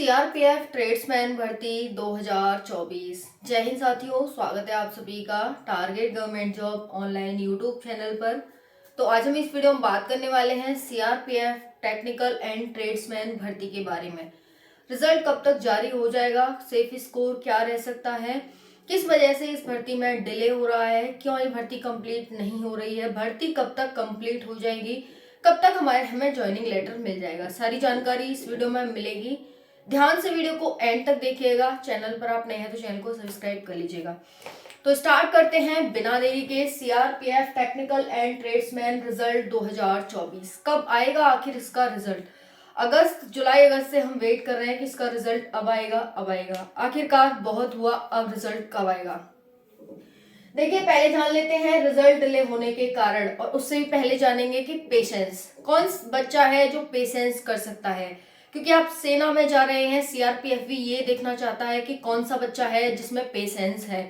CRPF tradesman भर्ती 2024। जय हिंद साथियों, स्वागत है आप सभी का target government job online YouTube channel पर। तो आज हम इस वीडियो में बात करने वाले हैं सीआरपीएफ टेक्निकल एंड ट्रेड्समैन भर्ती के बारे में। रिजल्ट कब तक जारी हो जाएगा, सेफ स्कोर क्या रह सकता है, किस वजह से इस भर्ती में डिले हो रहा है, क्यों ये भर्ती कंप्लीट नहीं हो रही है, भर्ती कब तक कंप्लीट हो जाएगी, कब तक हमें ज्वाइनिंग लेटर मिल जाएगा, सारी जानकारी इस वीडियो में मिलेगी। ध्यान से वीडियो को एंड तक देखिएगा। चैनल पर आप नए हैं तो चैनल को सब्सक्राइब कर लीजिएगा। तो स्टार्ट करते हैं बिना देरी के। CRPF technical and tradesman result 2024 कब आएगा आखिर इसका रिजल्ट? जुलाई अगस्त से हम वेट कर रहे हैं कि इसका रिजल्ट अब आएगा। आखिरकार बहुत हुआ, अब रिजल्ट कब आएगा? देखिए, पहले जान लेते हैं रिजल्ट डिले होने के कारण, और उससे भी पहले जानेंगे कि पेशेंस, कौन बच्चा है जो पेशेंस कर सकता है, क्योंकि आप सेना में जा रहे हैं। सीआरपीएफ भी ये देखना चाहता है कि कौन सा बच्चा है जिसमें पेशेंस है,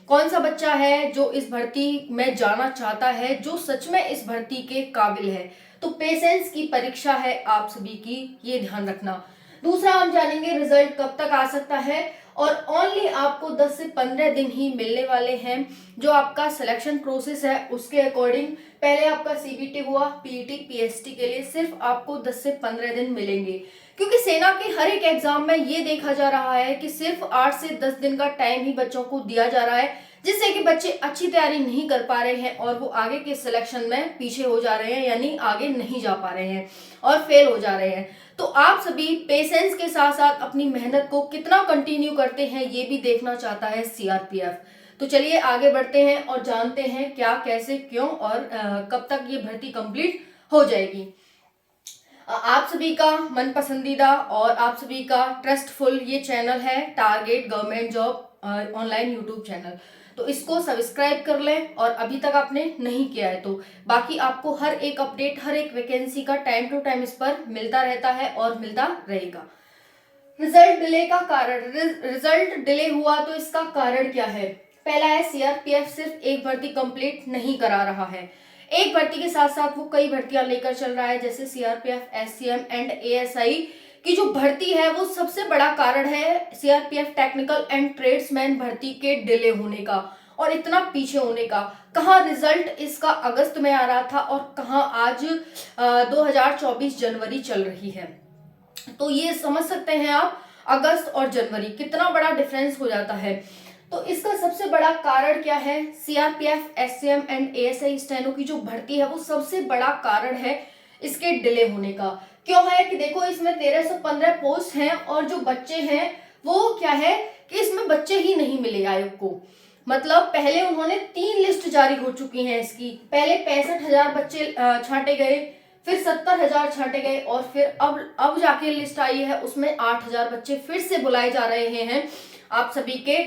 कौन सा बच्चा है जो इस भर्ती में जाना चाहता है, जो सच में इस भर्ती के काबिल है। तो पेशेंस की परीक्षा है आप सभी की, ये ध्यान रखना। दूसरा, हम जानेंगे रिजल्ट कब तक आ सकता है, और ओनली आपको 10 से 15 दिन ही मिलने वाले हैं। जो आपका सिलेक्शन प्रोसेस है उसके अकॉर्डिंग पहले आपका सीबीटी हुआ, पीईटी पीएसटी के लिए सिर्फ आपको 10 से 15 दिन मिलेंगे, क्योंकि सेना के हर एक एग्जाम में ये देखा जा रहा है कि सिर्फ 8 से 10 दिन का टाइम ही बच्चों को दिया जा रहा है, जिससे कि बच्चे अच्छी तैयारी नहीं कर पा रहे हैं और वो आगे के सिलेक्शन में पीछे हो जा रहे हैं, यानी आगे नहीं जा पा रहे हैं और फेल हो जा रहे हैं। तो आप सभी पेशेंस के साथ साथ अपनी मेहनत को कितना कंटिन्यू करते हैं ये भी देखना चाहता है सीआरपीएफ। तो चलिए आगे बढ़ते हैं और जानते हैं क्या, कैसे, क्यों और कब तक ये भर्ती कंप्लीट हो जाएगी। आप सभी का मन पसंदीदा और आप सभी का ट्रस्टफुल ये चैनल है target government job online YouTube channel. तो इसको सब्सक्राइब कर लें, और अभी तक आपने नहीं किया है तो बाकी आपको हर एक अपडेट, हर एक वैकेंसी का टाइम टू टाइम इस पर मिलता रहता है और मिलता रहेगा। रिजल्ट डिले का कारण, रिजल्ट डिले हुआ तो इसका कारण क्या है? पहला है, सीआरपीएफ सिर्फ एक भर्ती कंप्लीट नहीं करा रहा है। एक भर्ती के साथ साथ वो कई भर्तियां लेकर चल रहा है, जैसे सीआरपीएफ एससीएम एंड एएसआई की जो भर्ती है वो सबसे बड़ा कारण है सीआरपीएफ टेक्निकल एंड ट्रेड्समैन भर्ती के डिले होने का और इतना पीछे होने का। कहाँ रिजल्ट इसका अगस्त में आ रहा था और कहाँ आज 2024 जनवरी चल रही है। तो ये समझ सकते हैं आप, अगस्त और जनवरी कितना बड़ा डिफरेंस हो जाता है। तो इसका सबसे बड़ा कारण क्या है? CRPF SCM and ASI steno की जो भर्ती है वो सबसे बड़ा कारण है इसके डिले होने का। क्यों है कि देखो, इसमें 1315 पोस्ट हैं और जो बच्चे हैं वो क्या है कि इसमें बच्चे ही नहीं मिले आयोग को। मतलब पहले उन्होंने 3 लिस्ट जारी हो चुकी हैं इसकी। पहले 65,000 बच्चे छांटे गए, फिर 70,000 छांटे गए, और फिर अब जाके लिस्ट आई है उसमें 8,000 बच्चे फिर से बुलाए जा रहे हैं आप सभी के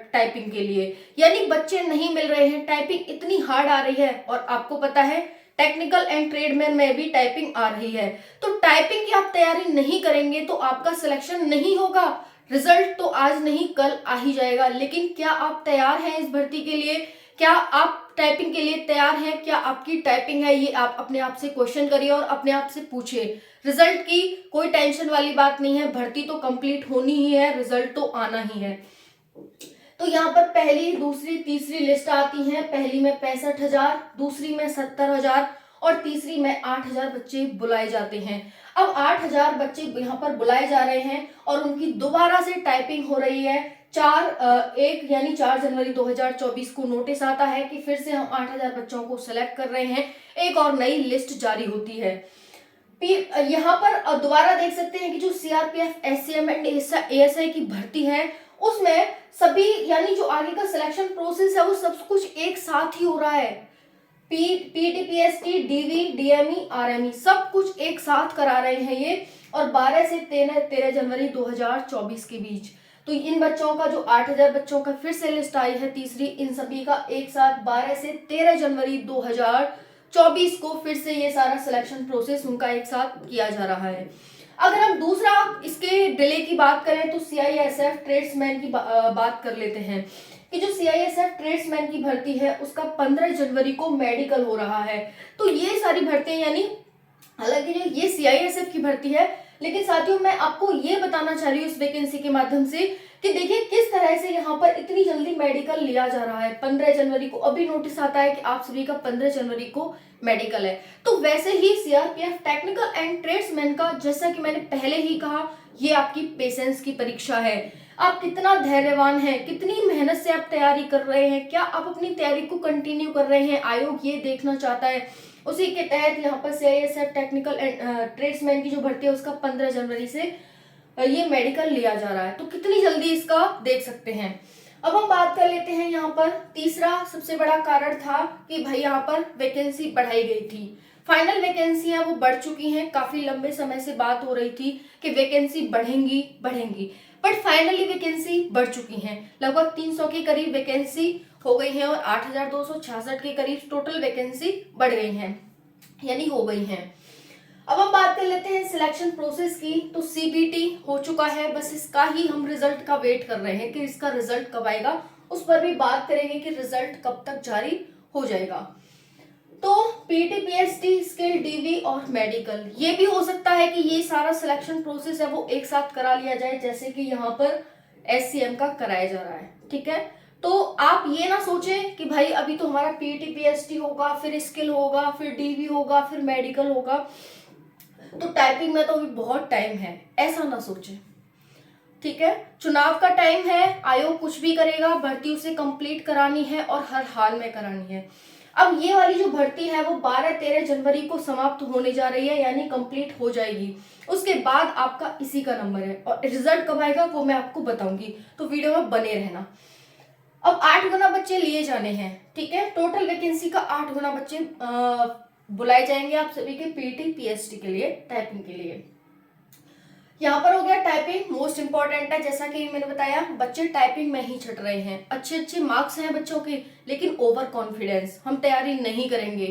टाइपिंग के लिए। यानी बच्चे नहीं मिल रहे हैं, टाइपिंग इतनी हार्ड आ रही है। और आपको पता है टेक्निकल एंड ट्रेडमैन में भी टाइपिंग आ रही है। तो टाइपिंग की आप तैयारी नहीं करेंगे तो आपका सिलेक्शन नहीं होगा। रिजल्ट तो आज नहीं कल आ ही जाएगा, लेकिन क्या आप तैयार हैं इस भर्ती के लिए? क्या आप टाइपिंग के लिए तैयार हैं? क्या आपकी टाइपिंग है? ये आप अपने आप से क्वेश्चन करिए और अपने आप से पूछिए। रिजल्ट की कोई टेंशन वाली बात नहीं है, भर्ती तो कंप्लीट होनी ही है, रिजल्ट तो आना ही है। तो यहाँ पर पहली, दूसरी, तीसरी लिस्ट आती है। पहली में 65,000, दूसरी में 70,000 और तीसरी में 8,000 बच्चे बुलाए जाते हैं। अब 8,000 बच्चे यहाँ पर बुलाए जा रहे हैं और उनकी दोबारा से टाइपिंग हो रही है। 4 जनवरी 2024 को नोटिस आता है कि फिर से हम 8,000 बच्चों को सिलेक्ट कर रहे हैं, एक और नई लिस्ट जारी होती है। यहाँ पर दोबारा देख सकते हैं कि जो सीआरपीएफ एससीएम एंड एएसआई की भर्ती है उसमें सभी, यानी जो आगे का सिलेक्शन प्रोसेस है वो सब कुछ एक साथ ही हो रहा है। PT PST DV DME RME सब कुछ एक साथ करा रहे हैं ये, और 12 से 13 जनवरी 2024 के बीच। तो इन बच्चों का जो 8,000 बच्चों का फिर से लिस्ट आई है तीसरी, इन सभी का एक साथ 12 से 13 जनवरी 2024 को फिर से ये सारा सिलेक्शन प्रोसेस उनका एक साथ किया जा रहा है। अगर हम दूसरा इसके डिले की बात करें तो सीआईएसएफ ट्रेड्समैन की बात कर लेते हैं कि जो सीआईएसएफ ट्रेड्समैन की भर्ती है उसका 15 जनवरी को मेडिकल हो रहा है। तो ये सारी भर्तियां, यानी हालांकि जो ये सीआईएसएफ की भर्ती है लेकिन साथियों मैं आपको ये बताना चाह रही हूँ इस वैकेंसी के माध्यम से कि देखिए किस तरह से यहाँ पर इतनी जल्दी मेडिकल लिया जा रहा है। 15 जनवरी को अभी नोटिस आता है कि आप सभी का 15 जनवरी को मेडिकल है। तो वैसे ही सीआरपीएफ टेक्निकल एंड ट्रेड्समैन का, जैसा कि मैंने पहले ही कहा, ये आपकी पेशेंस की परीक्षा है। आप कितना धैर्यवान हैं, कितनी मेहनत से आप तैयारी कर रहे हैं, क्या आप अपनी तैयारी को कंटिन्यू कर रहे हैं, आयोग ये देखना चाहता है। उसी के तहत यहाँ पर सीआईएसएफ टेक्निकल एंड ट्रेड्समैन की जो भर्ती है उसका 15 जनवरी से ये मेडिकल लिया जा रहा है। तो कितनी जल्दी इसका देख सकते हैं। अब हम बात कर लेते हैं यहाँ पर तीसरा सबसे बड़ा कारण था कि भाई यहाँ पर वैकेंसी बढ़ाई गई थी। फाइनल वैकेंसियां वो बढ़ चुकी हैं। काफी लंबे समय से बात हो रही थी कि वैकेंसी बढ़ेंगी बढ़ेंगी, बट फाइनली वैकेंसी बढ़ चुकी हैं। लगभग 300 के करीब वैकेंसी हो गई है और 8,266 के करीब टोटल वैकेंसी बढ़ गई हैं, यानी हो गई हैं। अब हम बात कर लेते हैं सिलेक्शन प्रोसेस की। तो सीबीटी हो चुका है, बस इसका ही हम रिजल्ट का वेट कर रहे हैं कि इसका रिजल्ट कब आएगा। उस पर भी बात करेंगे कि रिजल्ट कब तक जारी हो जाएगा। तो पीटी, पीएचडी, स्किल, डीवी और मेडिकल, ये भी हो सकता है कि ये सारा सिलेक्शन प्रोसेस है वो एक साथ करा लिया जाए, जैसे कि यहाँ पर एससीएम का कराया जा रहा है। ठीक है, तो आप ये ना सोचें कि भाई अभी तो हमारा पीटी, पीएचडी होगा, फिर स्किल होगा, फिर डीवी होगा, फिर मेडिकल होगा, तो टाइपिंग में तो अभी बहुत टाइम है, ऐसा ना सोचें। ठीक है, चुनाव का टाइम है, आयोग कुछ भी करेगा, भर्ती उसे कंप्लीट करानी है और हर हाल में करानी है। अब ये वाली जो भर्ती है वो 12-13 जनवरी को समाप्त होने जा रही है, यानी कंप्लीट हो जाएगी। उसके बाद आपका इसी का नंबर है और रिजल्ट कब आएगा वो मैं आपको बताऊंगी, तो वीडियो में बने रहना। अब 8 गुना बच्चे लिए जाने हैं। ठीक है, टोटल वैकेंसी का 8 गुना बच्चे बुलाए जाएंगे आप सभी के पीटी, पीएचडी के लिए, टाइपिंग के लिए। यहाँ पर हो गया टाइपिंग, मोस्ट इंपॉर्टेंट है। जैसा कि मैंने बताया, बच्चे टाइपिंग में ही छट रहे हैं, अच्छे अच्छे मार्क्स हैं बच्चों के, लेकिन ओवर कॉन्फिडेंस, हम तैयारी नहीं करेंगे,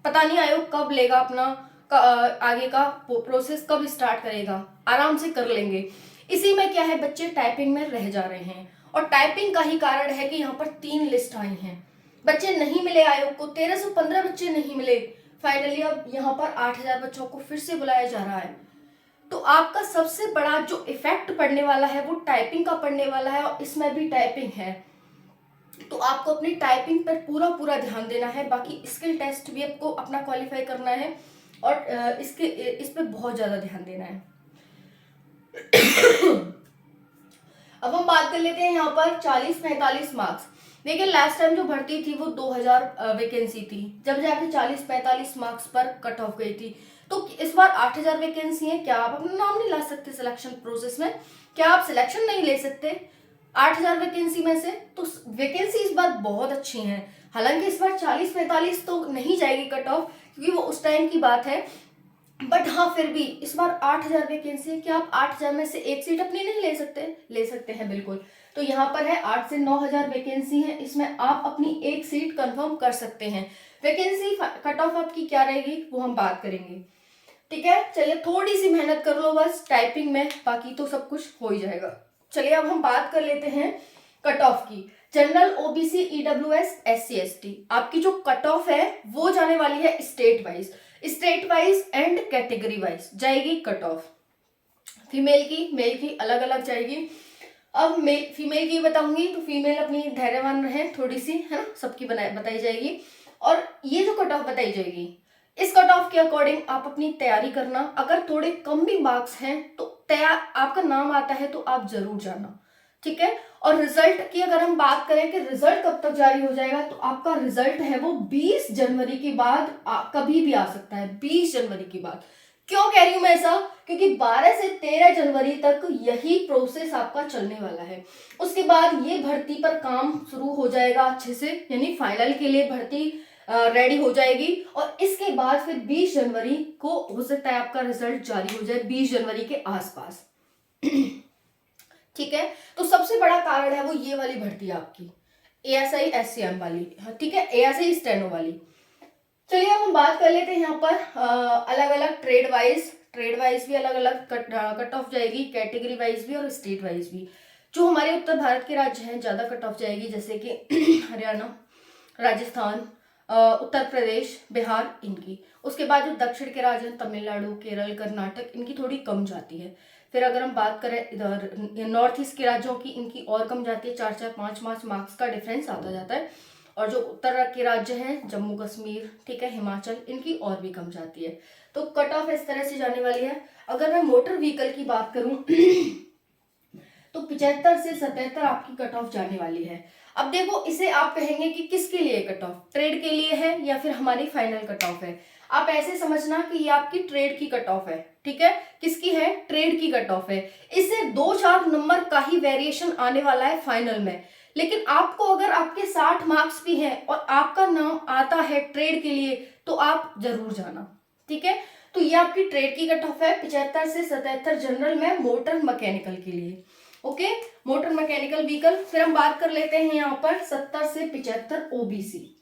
पता नहीं आयोग कब लेगा अपना आगे का प्रोसेस कब स्टार्ट करेगा, आराम से कर लेंगे। इसी में क्या है, बच्चे टाइपिंग में रह जा रहे हैं और टाइपिंग का ही कारण है कि यहाँ पर 3 लिस्ट आई हैं, बच्चे नहीं मिले आयोग को, 1315 बच्चे नहीं मिले। फाइनली अब यहाँ पर 8000 बच्चों को फिर से बुलाया जा रहा है। तो आपका सबसे बड़ा जो इफेक्ट पड़ने वाला है वो टाइपिंग का पड़ने वाला है, और इसमें भी टाइपिंग है। तो आपको अपनी टाइपिंग पर पूरा पूरा ध्यान देना है। बाकी स्किल टेस्ट भी आपको अपना क्वालिफाई करना है और इस पे बहुत ज्यादा ध्यान देना है। अब हम बात कर लेते हैं यहाँ पर 40-45 मार्क्स। देखिए लास्ट टाइम जो भर्ती थी वो 2000 वैकेंसी थी, जब जाके 40-45 मार्क्स पर कट ऑफ गई थी। तो इस बार 8000 वैकेंसी है, क्या आप अपना नाम नहीं ला सकते सिलेक्शन प्रोसेस में? क्या आप सिलेक्शन नहीं ले सकते 8000 वैकेंसी में से? तो वैकेंसी इस बार बहुत अच्छी हैं। हालांकि इस बार 40-45 तो नहीं जाएगी कट ऑफ, क्योंकि वो उस टाइम की बात है, बट हाँ फिर भी इस बार 8000 वैकेंसी है। क्या आप 8000 में से एक सीट अपनी नहीं ले सकते? ले सकते हैं बिल्कुल। तो यहाँ पर है 8 से 9000 वैकेंसी है, इसमें आप अपनी एक सीट कंफर्म कर सकते हैं। वैकेंसी कट ऑफ आपकी क्या रहेगी वो हम बात करेंगे। ठीक है, चलिए थोड़ी सी मेहनत कर लो बस टाइपिंग में, बाकी तो सब कुछ हो ही जाएगा। चलिए अब हम बात कर लेते हैं कट ऑफ की। General, OBC, EWS, SC, ST, आपकी जो कट ऑफ है वो जाने वाली है state wise and category wise जाएगी कट ऑफ। फीमेल की, मेल की अलग अलग जाएगी। अब फीमेल की बताऊंगी तो फीमेल अपनी धैर्यवान रहे थोड़ी सी, है ना, सबकी बताई जाएगी। और ये जो कट ऑफ बताई जाएगी, इस कट ऑफ के अकॉर्डिंग आप अपनी तैयारी करना। अगर थोड़े कम भी मार्क्स हैं तो आपका नाम आता है तो आप जरूर जाना। ठीक है, और रिजल्ट की अगर हम बात करें कि रिजल्ट कब तक जारी हो जाएगा, तो आपका रिजल्ट है वो 20 जनवरी के बाद कभी भी आ सकता है। 20 जनवरी के बाद क्यों कह रही हूं मैं ऐसा? क्योंकि 12 से 13 जनवरी तक यही प्रोसेस आपका चलने वाला है। उसके बाद ये भर्ती पर काम शुरू हो जाएगा अच्छे से, यानी फाइनल के लिए भर्ती रेडी हो जाएगी। और इसके बाद फिर 20 जनवरी को हो सकता है आपका रिजल्ट जारी हो जाए, 20 जनवरी के आसपास। ठीक है, तो सबसे बड़ा कारण है वो ये वाली भर्ती आपकी एएसआई एससीएम वाली। ठीक है, एएसआई स्टेनो वाली। चलिए अब हम बात कर लेते हैं यहाँ पर अलग अलग ट्रेड वाइज भी अलग अलग कट ऑफ जाएगी, कैटेगरी वाइज भी और स्टेट वाइज भी। जो हमारे उत्तर भारत के राज्य हैं ज्यादा कट ऑफ जाएगी, जैसे कि हरियाणा, राजस्थान, उत्तर प्रदेश, बिहार, इनकी। उसके बाद जो दक्षिण के राज्य हैं तमिलनाडु, केरल, कर्नाटक, इनकी थोड़ी कम जाती है। फिर अगर हम बात करें इधर नॉर्थ ईस्ट के राज्यों की, इनकी और कम जाती है, 4-4, 5-5 मार्क्स का डिफरेंस आता जाता है। और जो उत्तर के राज्य हैं जम्मू कश्मीर, ठीक है, हिमाचल, इनकी और भी कम जाती है। तो कट ऑफ इस तरह से जाने वाली है। अगर मैं मोटर व्हीकल की बात करूं तो 75 से 77 आपकी कट ऑफ जाने वाली है। अब देखो, इसे आप कहेंगे कि किसके लिए कट ऑफ, ट्रेड के लिए है या फिर हमारी फाइनल कट ऑफ है। आप ऐसे समझना कि ये आपकी ट्रेड की कट ऑफ है, ठीक है। किसकी है? ट्रेड की कट ऑफ है। इससे 2-4 नंबर का ही वेरिएशन आने वाला है फाइनल में। लेकिन आपको अगर आपके 60 मार्क्स भी हैं और आपका नाम आता है ट्रेड के लिए तो आप जरूर जाना, ठीक है। तो ये आपकी ट्रेड की कट ऑफ है 75 से 77 जनरल में मोटर मैकेनिकल के लिए। Okay, motor mechanical vehicle. फिर हम बात कर लेते हैं यहाँ पर 70 से 75 ओबीसी।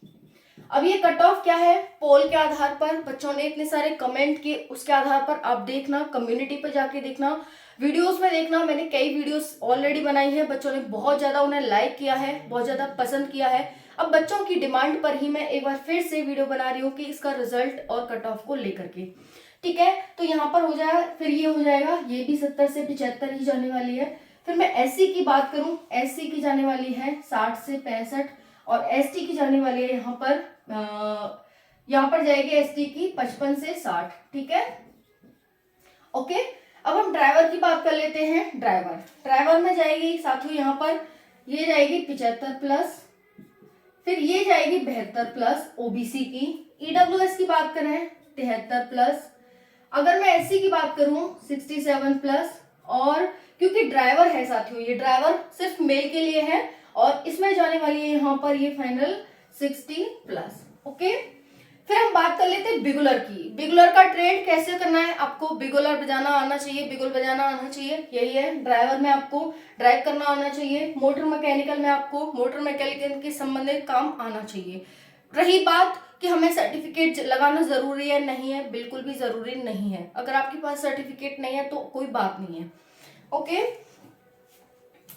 अब ये कट ऑफ क्या है? पोल के आधार पर बच्चों ने इतने सारे कमेंट किए, उसके आधार पर आप देखना, कम्युनिटी पर जाके देखना, वीडियोस में देखना। मैंने कई वीडियोस ऑलरेडी बनाई है, बच्चों ने बहुत ज्यादा उन्हें लाइक किया है, बहुत ज्यादा पसंद किया है। अब बच्चों की डिमांड पर ही मैं एक बार फिर से वीडियो बना रही हूँ कि इसका रिजल्ट और कट ऑफ को लेकर के, ठीक है। तो यहाँ पर हो जाए, फिर ये हो जाएगा, ये भी 70 से 75 ही जाने वाली है। फिर मैं एससी की बात करूं, एससी की जाने वाली है 60 से 65 और एसटी की जाने वाली है यहाँ पर जाएगी एसटी की 55 से 60, ठीक है। ओके, अब हम ड्राइवर की बात कर लेते हैं। ड्राइवर में जाएगी साथियों यहाँ पर ये जाएगी 75 प्लस, फिर ये जाएगी 72 प्लस ओबीसी की। ईडब्ल्यूएस की बात करें 73 प्लस। अगर मैं एससी की बात करूं 67 प्लस। और क्योंकि ड्राइवर है साथियों, ये ड्राइवर सिर्फ मेल के लिए है और इसमें जाने वाली है यहाँ पर ये फाइनल 60 प्लस। ओके, फिर हम बात कर लेते हैं बिगुलर की। बिगुलर का ट्रेड कैसे करना है? आपको बिगुलर बजाना आना चाहिए, बिगुल बजाना आना चाहिए, यही है। ड्राइवर में आपको ड्राइव करना आना चाहिए। मोटर मैकेनिकल में आपको मोटर मैकेनिकल के संबंधित काम आना चाहिए। रही बात कि हमें सर्टिफिकेट लगाना जरूरी है, नहीं है, बिल्कुल भी जरूरी नहीं है। अगर आपके पास सर्टिफिकेट नहीं है तो कोई बात नहीं है। ओके,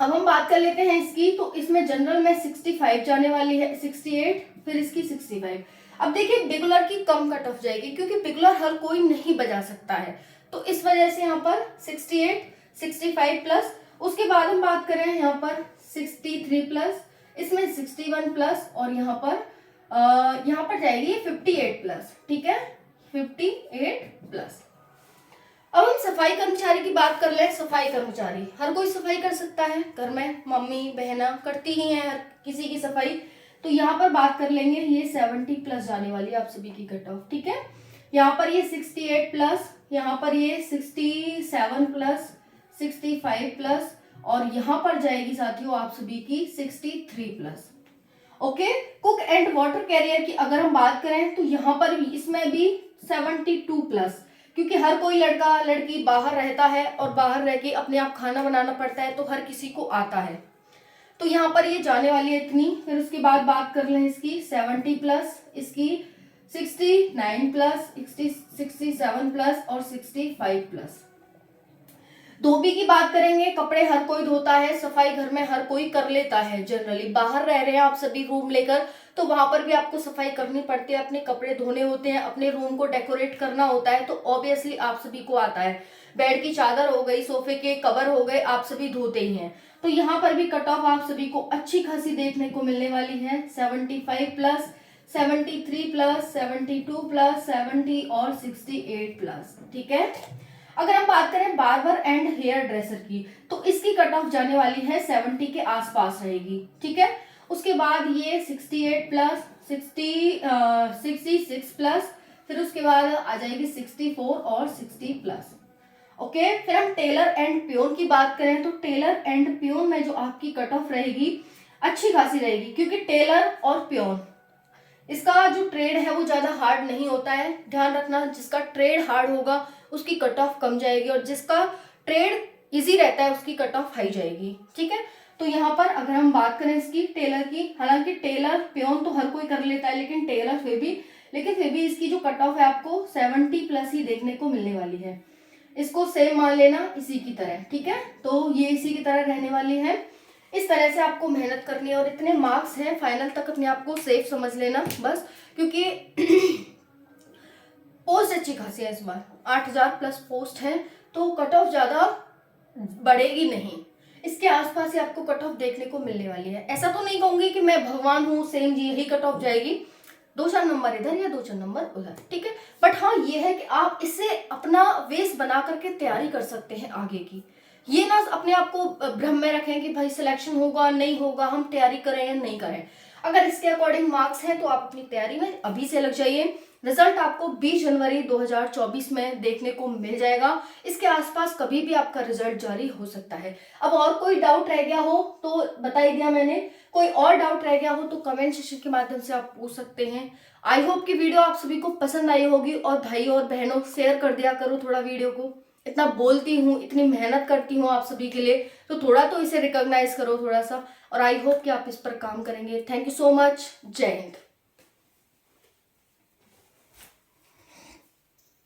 अब हम बात कर लेते हैं इसकी। तो इसमें जनरल में 65 जाने वाली है, 68, फिर इसकी 65। अब देखिए बिगुलर की कम कट ऑफ जाएगी क्योंकि बिगुलर हर कोई नहीं बजा सकता है, तो इस वजह से यहाँ पर 68, 65 प्लस। उसके बाद हम बात करें यहाँ पर 63 प्लस, इसमें 61 प्लस और यहाँ पर जाएगी 58 प्लस, ठीक है, 58 प्लस। अब हम सफाई कर्मचारी की बात कर ले। सफाई कर्मचारी हर कोई सफाई कर सकता है, घर में मम्मी बहना करती ही है हर किसी की सफाई। तो यहाँ पर बात कर लेंगे, ये 70 प्लस जाने वाली है आप सभी की कट ऑफ, ठीक है। यहाँ पर ये 68 प्लस, यहाँ पर ये 67 प्लस, 65 प्लस और यहाँ पर जाएगी साथियों आप सभी की 63 plus. Okay, cook and water career की अगर हम बात करें तो यहाँ पर भी इसमें भी 72 प्लस, क्योंकि हर कोई लड़का लड़की बाहर रहता है और बाहर रह के अपने आप खाना बनाना पड़ता है, तो हर किसी को आता है। तो यहाँ पर ये जाने वाली है इतनी। फिर उसके बाद बात कर लें इसकी 70 प्लस, इसकी 69 प्लस, 67 प्लस और 65 प्लस। धोबी की बात करेंगे, कपड़े हर कोई धोता है, सफाई घर में हर कोई कर लेता है। जनरली बाहर रह रहे हैं आप सभी रूम लेकर, तो वहां पर भी आपको सफाई करनी पड़ती है, अपने कपड़े धोने होते हैं, अपने रूम को डेकोरेट करना होता है, तो ऑब्वियसली आप सभी को आता है। बेड की चादर हो गई, सोफे के कवर हो गए, आप सभी धोते ही हैं। तो यहाँ पर भी कट ऑफ आप सभी को अच्छी खासी देखने को मिलने वाली है, 75 प्लस, 73 प्लस, 72 प्लस, 70 और 68 प्लस, ठीक है। अगर हम बात करें बार्बर एंड हेयर ड्रेसर की, तो इसकी कट ऑफ जाने वाली है 70 के आसपास रहेगी, ठीक है। उसके बाद ये 68 प्लस, 66 प्लस, फिर उसके बाद आ जाएगी 64 और 60 प्लस। ओके, फिर हम टेलर एंड प्योन की बात करें तो टेलर एंड प्योन में जो आपकी कट ऑफ रहेगी अच्छी खासी रहेगी, क्योंकि टेलर और प्योन इसका जो ट्रेड है वो ज्यादा हार्ड नहीं होता है। ध्यान रखना, जिसका ट्रेड हार्ड होगा उसकी कट ऑफ कम जाएगी और जिसका ट्रेड इजी रहता है उसकी कट ऑफ हाई जाएगी, ठीक है। तो यहाँ पर अगर हम बात करें इसकी टेलर की, हालांकि टेलर प्योन तो हर कोई कर लेता है, लेकिन टेलर फिर भी इसकी जो कट ऑफ है आपको 70 प्लस ही देखने को मिलने वाली है। इसको सेम मान लेना इसी की तरह, ठीक है। तो ये इसी की तरह रहने वाली है। इस तरह से आपको मेहनत करनी है और इतने मार्क्स हैं, फाइनल तक अपने आप को सेफ समझ लेना बस, क्योंकि पोस्ट अच्छी खासी है इस बार, 8,000 प्लस पोस्ट है, तो कट ऑफ ज़्यादा बढ़ेगी नहीं, इसके आसपास ही आपको कट ऑफ देखने को मिलने वाली है। ऐसा तो नहीं कहूंगी कि मैं भगवान हूँ, सेम जी यही कट ऑफ जाएगी, 2-4 नंबर इधर या 2-4 नंबर उधर, ठीक है। बट हाँ ये है कि आप इससे अपना बेस बना करके तैयारी कर सकते हैं आगे की। ये ना अपने आप को भ्रम में रखें कि भाई सिलेक्शन होगा नहीं होगा, हम तैयारी करें या नहीं करें। अगर इसके अकॉर्डिंग मार्क्स हैं तो आप अपनी तैयारी में अभी से लग जाइए। रिजल्ट आपको 20 जनवरी 2024 में देखने को मिल जाएगा। इसके आसपास कभी भी आपका रिजल्ट जारी हो सकता है। अब और कोई डाउट रह गया हो तो बता ही दिया मैंने, कोई और डाउट रह गया हो तो कमेंट सेक्शन के माध्यम से आप पूछ सकते हैं। आई होप कि वीडियो आप सभी को पसंद आई होगी, और भाई और बहनों शेयर कर दिया करो थोड़ा वीडियो को। इतना बोलती हूँ, इतनी मेहनत करती हूँ आप सभी के लिए, तो थोड़ा तो इसे रिकॉग्नाइज करो थोड़ा सा, और आई होप कि आप इस पर काम करेंगे। Thank you so much. जय हिंद।